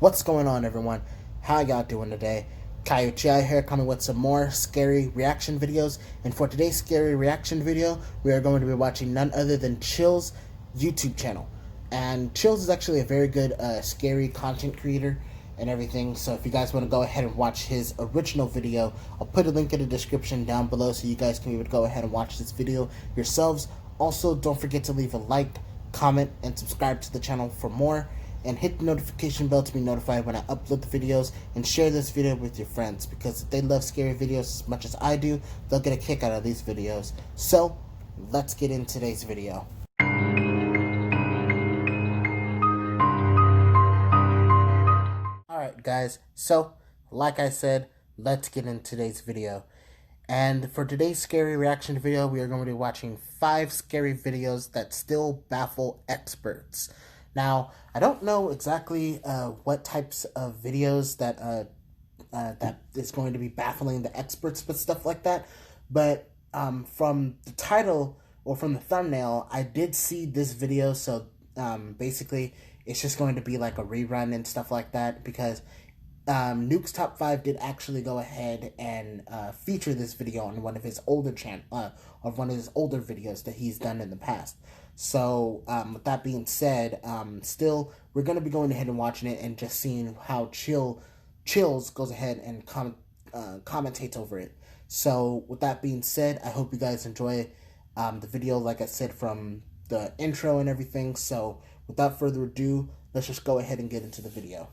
What's going on, everyone? How y'all doing today? Coyote here, coming with some more scary reaction videos. And for today's scary reaction video, we are going to be watching none other than Chill's YouTube channel. And Chills is actually a very good scary content creator and everything. So if you guys want to go ahead and watch his original video, I'll put a link in the description down below so you guys can be able to go ahead and watch this video yourselves. Also, don't forget to leave a like, comment, and subscribe to the channel for more. And hit the notification bell to be notified when I upload the videos, and share this video with your friends, because if they love scary videos as much as I do, they'll get a kick out of these videos. So, let's get into today's video. Alright guys, so, like I said, let's get into today's video. And for today's scary reaction video, we are going to be watching 5 scary videos that still baffle experts. Now, I don't know exactly what types of videos that is going to be baffling the experts with stuff like that, but from the title or from the thumbnail, I did see this video, so basically it's just going to be like a rerun and stuff like that, because Nuke's Top 5 did actually go ahead and feature this video on one of his older videos that he's done in the past. So, with that being said, still, we're going to be going ahead and watching it and just seeing how Chills goes ahead and commentates over it. So, with that being said, I hope you guys enjoy the video, like I said, from the intro and everything. So, without further ado, let's just go ahead and get into the video.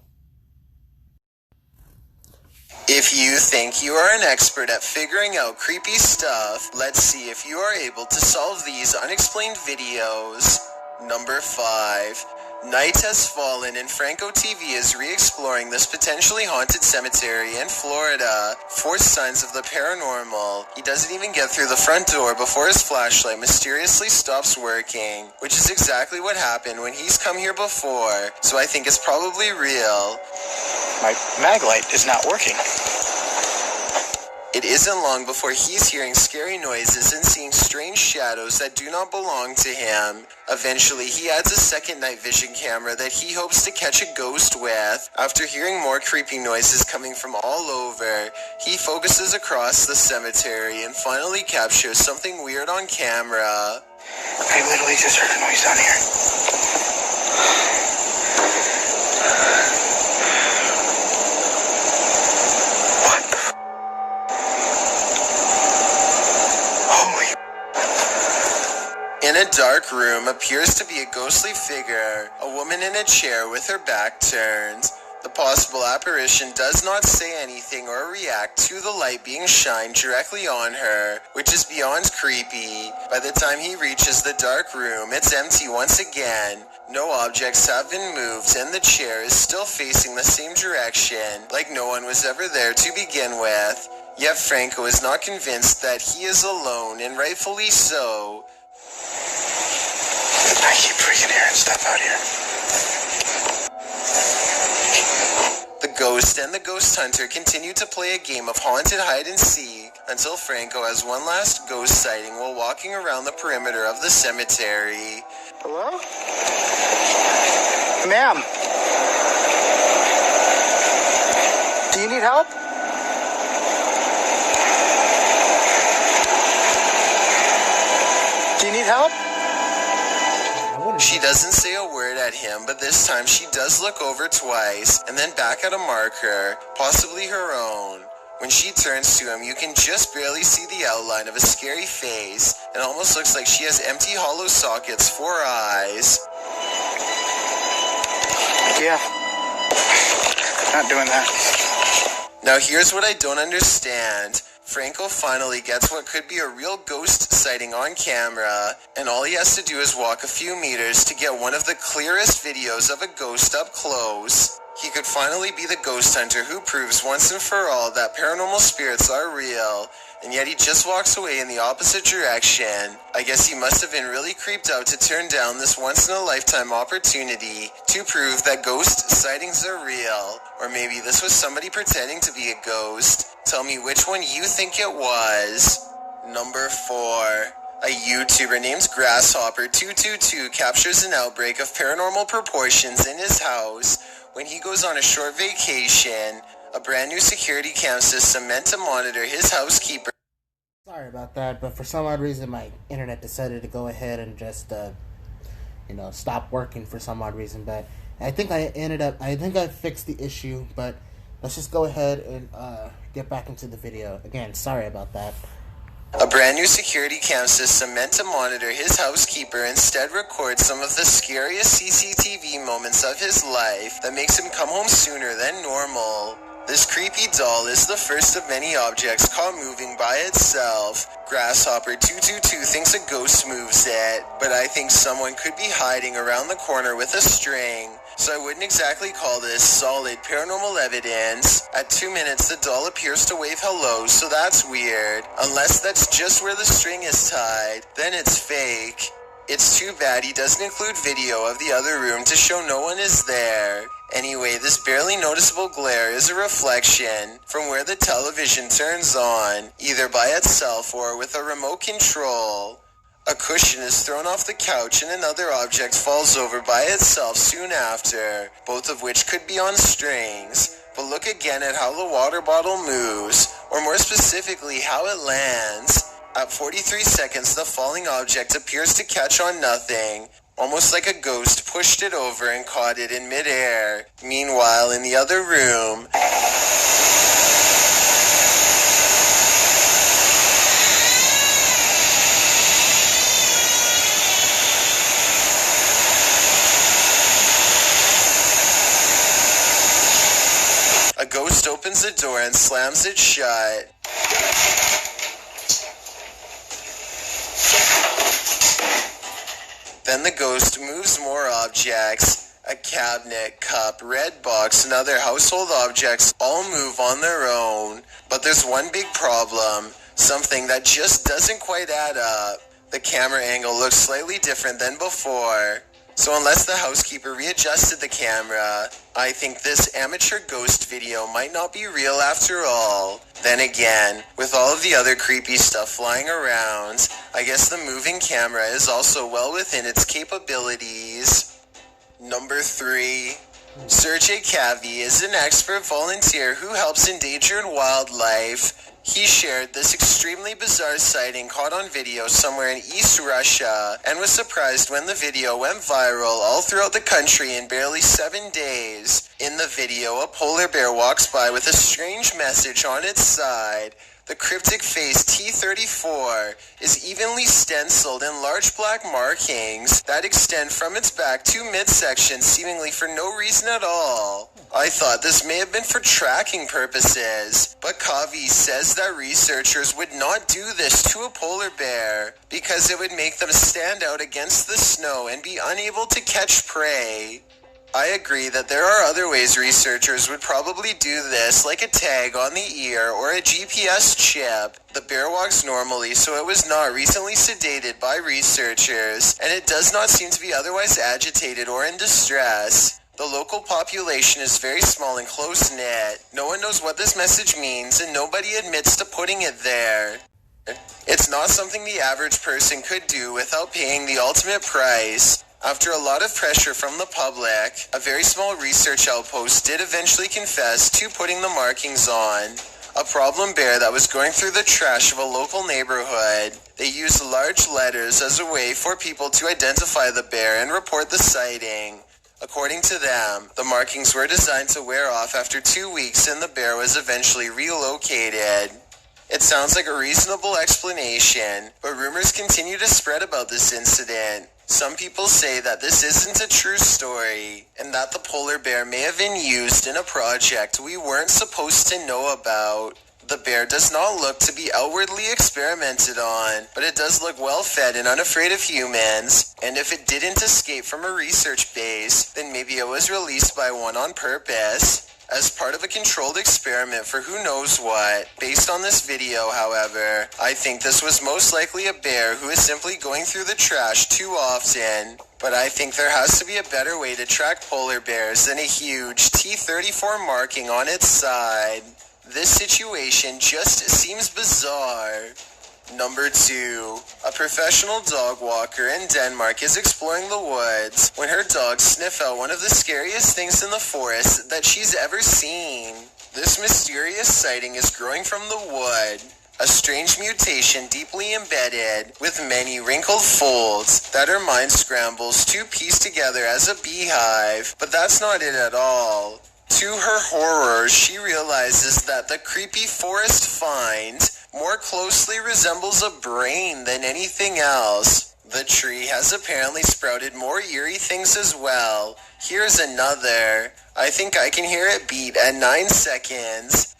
If you think you are an expert at figuring out creepy stuff, let's see if you are able to solve these unexplained videos. Number 5. Night has fallen and Franco TV is re-exploring this potentially haunted cemetery in Florida for signs of the paranormal. He doesn't even get through the front door before his flashlight mysteriously stops working, which is exactly what happened when he's come here before, so I think it's probably real. My mag light is not working. It isn't long before he's hearing scary noises and seeing strange shadows that do not belong to him. Eventually, he adds a second night vision camera that he hopes to catch a ghost with. After hearing more creepy noises coming from all over, he focuses across the cemetery and finally captures something weird on camera. I literally just heard a noise down here. In a dark room appears to be a ghostly figure, a woman in a chair with her back turned. The possible apparition does not say anything or react to the light being shined directly on her, which is beyond creepy. By the time he reaches the dark room, it's empty once again. No objects have been moved and the chair is still facing the same direction, like no one was ever there to begin with. Yet Franco is not convinced that he is alone, and rightfully so. I keep freaking hearing stuff out here. The ghost and the ghost hunter continue to play a game of haunted hide-and-seek until Franco has one last ghost sighting while walking around the perimeter of the cemetery. Hello? Ma'am? Do you need help? Do you need help? She doesn't say a word at him, but this time she does look over twice, and then back at a marker, possibly her own. When she turns to him, you can just barely see the outline of a scary face. It almost looks like she has empty hollow sockets for eyes. Yeah. Not doing that. Now here's what I don't understand. Franco finally gets what could be a real ghost sighting on camera, and all he has to do is walk a few meters to get one of the clearest videos of a ghost up close. He could finally be the ghost hunter who proves once and for all that paranormal spirits are real, and yet he just walks away in the opposite direction. I guess he must have been really creeped out to turn down this once-in-a-lifetime opportunity to prove that ghost sightings are real. Or maybe this was somebody pretending to be a ghost. Tell me which one you think it was. Number 4. A YouTuber named Grasshopper222 captures an outbreak of paranormal proportions in his house when he goes on a short vacation. A brand new security cam system meant to monitor his housekeeper. Sorry about that, but for some odd reason my internet decided to go ahead and just stop working for some odd reason. But I think I fixed the issue, but let's just go ahead and get back into the video. Again, sorry about that. A brand new security cam system meant to monitor his housekeeper instead records some of the scariest CCTV moments of his life that makes him come home sooner than normal. This creepy doll is the first of many objects caught moving by itself. Grasshopper 222 thinks a ghost moves it, but I think someone could be hiding around the corner with a string. So I wouldn't exactly call this solid paranormal evidence. At 2 minutes, the doll appears to wave hello, so that's weird. Unless that's just where the string is tied, then it's fake. It's too bad he doesn't include video of the other room to show no one is there. Anyway, this barely noticeable glare is a reflection from where the television turns on, either by itself or with a remote control. A cushion is thrown off the couch and another object falls over by itself soon after, both of which could be on strings. But look again at how the water bottle moves, or more specifically, how it lands. At 43 seconds, the falling object appears to catch on nothing, almost like a ghost pushed it over and caught it in midair. Meanwhile, in the other room, a ghost opens the door and slams it shut. Then the ghost moves more objects. A cabinet, cup, red box, and other household objects all move on their own. But there's one big problem, something that just doesn't quite add up. The camera angle looks slightly different than before. So unless the housekeeper readjusted the camera, I think this amateur ghost video might not be real after all. Then again, with all of the other creepy stuff flying around, I guess the moving camera is also well within its capabilities. Number 3. Sergey Kavi is an expert volunteer who helps endangered wildlife. He shared this extremely bizarre sighting caught on video somewhere in East Russia and was surprised when the video went viral all throughout the country in barely 7 days. In the video, a polar bear walks by with a strange message on its side. The cryptic face T34 is evenly stenciled in large black markings that extend from its back to midsection seemingly for no reason at all. I thought this may have been for tracking purposes, but Kavi says that researchers would not do this to a polar bear because it would make them stand out against the snow and be unable to catch prey. I agree that there are other ways researchers would probably do this, like a tag on the ear or a GPS chip. The bear walks normally, so it was not recently sedated by researchers, and it does not seem to be otherwise agitated or in distress. The local population is very small and close-knit. No one knows what this message means, and nobody admits to putting it there. It's not something the average person could do without paying the ultimate price. After a lot of pressure from the public, a very small research outpost did eventually confess to putting the markings on. A problem bear that was going through the trash of a local neighborhood. They used large letters as a way for people to identify the bear and report the sighting. According to them, the markings were designed to wear off after 2 weeks and the bear was eventually relocated. It sounds like a reasonable explanation, but rumors continue to spread about this incident. Some people say that this isn't a true story, and that the polar bear may have been used in a project we weren't supposed to know about. The bear does not look to be outwardly experimented on, but it does look well fed and unafraid of humans, and if it didn't escape from a research base, then maybe it was released by one on purpose, as part of a controlled experiment for who knows what. Based on this video, however, I think this was most likely a bear who is simply going through the trash too often. But I think there has to be a better way to track polar bears than a huge T34 marking on its side. This situation just seems bizarre. Number 2. A professional dog walker in Denmark is exploring the woods when her dogs sniff out one of the scariest things in the forest that she's ever seen. This mysterious sighting is growing from the wood. A strange mutation deeply embedded with many wrinkled folds that her mind scrambles to piece together as a beehive. But that's not it at all. To her horror, she realizes that the creepy forest find more closely resembles a brain than anything else. The tree has apparently sprouted more eerie things as well. Here's another. I think I can hear it beat at 9 seconds.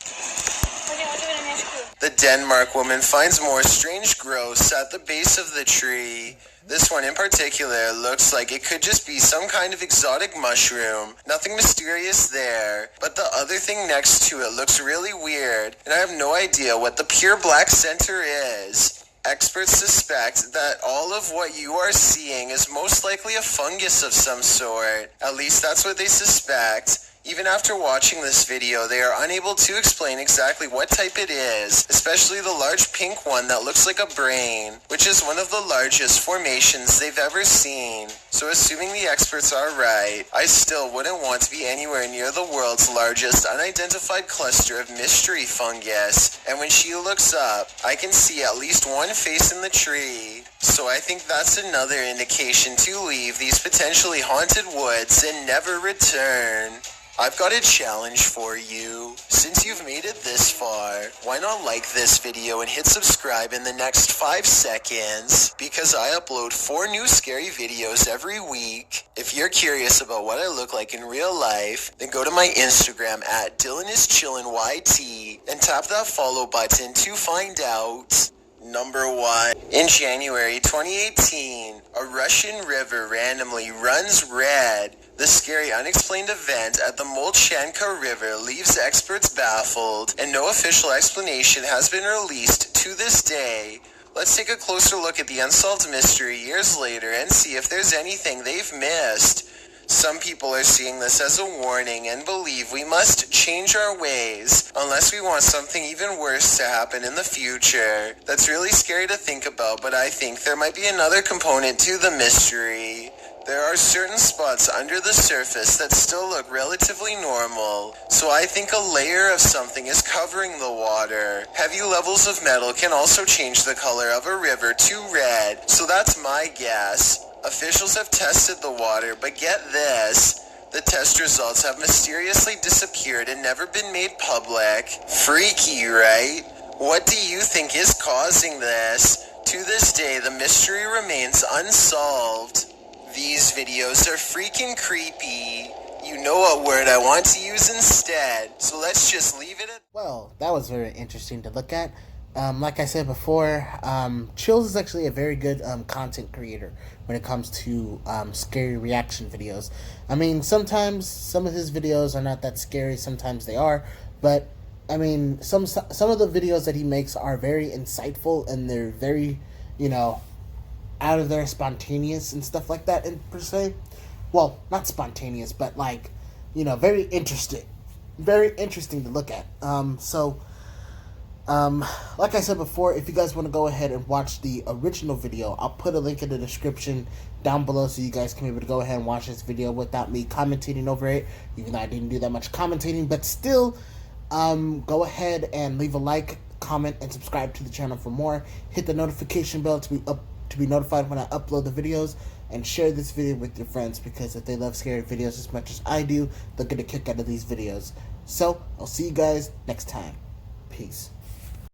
The Denmark woman finds more strange growths at the base of the tree. This one in particular looks like it could just be some kind of exotic mushroom. Nothing mysterious there, but the other thing next to it looks really weird, and I have no idea what the pure black center is. Experts suspect that all of what you are seeing is most likely a fungus of some sort. At least that's what they suspect. Even after watching this video, they are unable to explain exactly what type it is, especially the large pink one that looks like a brain, which is one of the largest formations they've ever seen. So assuming the experts are right, I still wouldn't want to be anywhere near the world's largest unidentified cluster of mystery fungus. And when she looks up, I can see at least one face in the tree. So I think that's another indication to leave these potentially haunted woods and never return. I've got a challenge for you. Since you've made it this far, why not like this video and hit subscribe in the next 5 seconds? Because I upload 4 new scary videos every week. If you're curious about what I look like in real life, then go to my Instagram at DylanIsChillinYT and tap that follow button to find out. Number 1. In January 2018, a Russian river randomly runs red. The scary unexplained event at the Molchanka River leaves experts baffled, and no official explanation has been released to this day. Let's take a closer look at the unsolved mystery years later and see if there's anything they've missed. Some people are seeing this as a warning and believe we must change our ways unless we want something even worse to happen in the future. That's really scary to think about, but I think there might be another component to the mystery. There are certain spots under the surface that still look relatively normal, so I think a layer of something is covering the water. Heavy levels of metal can also change the color of a river to red, so that's my guess. Officials have tested the water, but get this. The test results have mysteriously disappeared and never been made public. Freaky, right? What do you think is causing this? To this day, the mystery remains unsolved. These videos are freaking creepy. You know what word I want to use instead, so let's just leave it at... Well, that was very interesting to look at. Like I said before, Chills is actually a very good content creator when it comes to scary reaction videos. I mean, sometimes some of his videos are not that scary, sometimes they are, but I mean, some of the videos that he makes are very insightful, and they're very, out of there, spontaneous and stuff like that, and per se. Well, not spontaneous, but like, very interesting. Very interesting to look at. Like I said before, if you guys want to go ahead and watch the original video, I'll put a link in the description down below so you guys can be able to go ahead and watch this video without me commentating over it, even though I didn't do that much commentating, but still, go ahead and leave a like, comment, and subscribe to the channel for more. Hit the notification bell to be notified when I upload the videos, and share this video with your friends, because if they love scary videos as much as I do, they'll get a kick out of these videos. So, I'll see you guys next time. Peace.